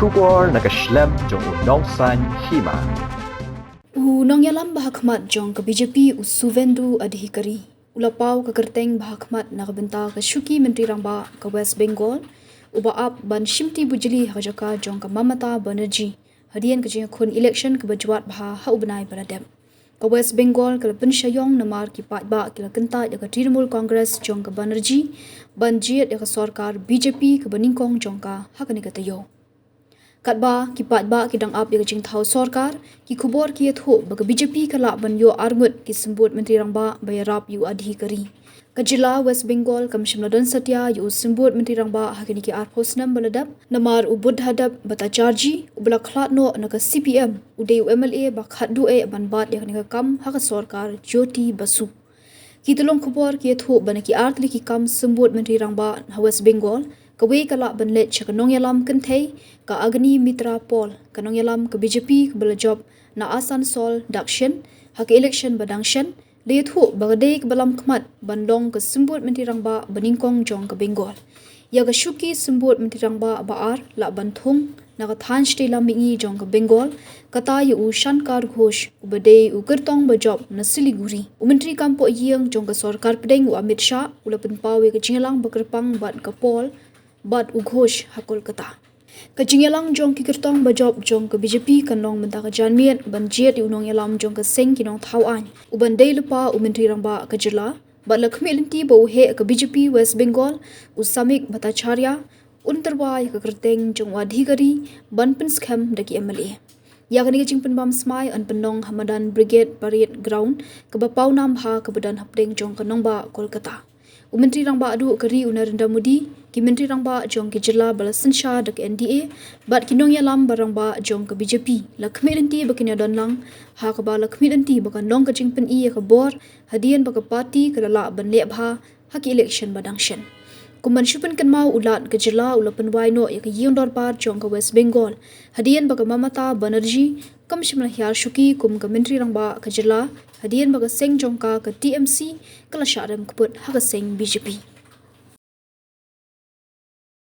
Shubor nakaslem jong unong san Hima. Nong yalam bahakmat jong ke BJP Suvendu Adhikari. Ulapau ke Kyrteng bahakmat nakabenta ke Shuki Menteri Rangba ke West Bengal. Ubaap ban shimti bujili hajaka jong ke Mamata Banerjee. Hadian ke kun election ke bajuat baha haubenai paradem. Ke West Bengal ke pensyayong namar ki patba ke kenta ya ke Trinamool Congress jong ke Banerjee. Banjiat ya ke sarkar BJP ke beningkong jong ka hakani katayo. Katba ki patba ki dang ap ya jing thau sarkar ki khubor ki tho bag BJP kala ban yo arngut ki sembut menteri rangba bayarap yu adhikari kajila West Bengal kamshim ladan satya yu sembut menteri rangba hakini ki arphosnam baladap namar ubud hadap bata charji ubla khlat no naka CPM ude MLA ba khadu e ban bat ya ka kam haka sarkar jyoti basu ki tulong khubor ki tho ban ki artli ki kam sembut menteri rangba West Bengal Kawe kala benlet kanong yalam Kynthei ka Agni Mitra Paul kanong yalam ke BJP ke job na asan sol dakshen hak election badangshen lihat hu bagade ke balam kmat bandong ke sembut menteri rangba beningkong jong ke Bengal ya ke Shuki sembut menteri rangba baar la Thung na ka than stela mingi jong ke Bengal kata yu shankar ghosh ubade Kyrteng job na Siliguri menteri kampo yeng jong ke sarkar pedeng Amit Shah ula penpawe ke jingalang bekerpang bat ke Paul Bad ughosh hakol kata. Kajingelang jong ki Kyrteng bajob jong ke BJP kanong menta ka janmiet banjiet unong yalam jong ke seng kinong thawan. Uban day lupa menteri rangba kajila. Bat lakmi linti bau he ke BJP West Bengal usamik batacharya unterwai ke Kyrteng jong adhikari ban penskam daki MLA. Ya kani jing penbam smai an penong Hamadan Brigade Parade Ground ke bapau nam ha ke badan hapdeng jong kanong ba Kolkata. Menteri rangba adu keri Narendra Modi ki menteri rangba jong ki jila balasan sha dak NDA bat kinong yalam barangba jong ke BJP lakmi lenti bakinya donlang ha ka ba lakmi lenti bakan nong ka jingpen I ka bor hadian baka parti ka la ban le bha haki election badangshen kuman shupen kan mau ulat ke jila ulapan waino ya ke yondor par jong ke West Bengal hadian baka Mamata Banerjee kam shimla hyar shuki kum ke menteri rangba ke jila hadian baka seng jong ka ke TMC kala syarem keput ha ka seng BJP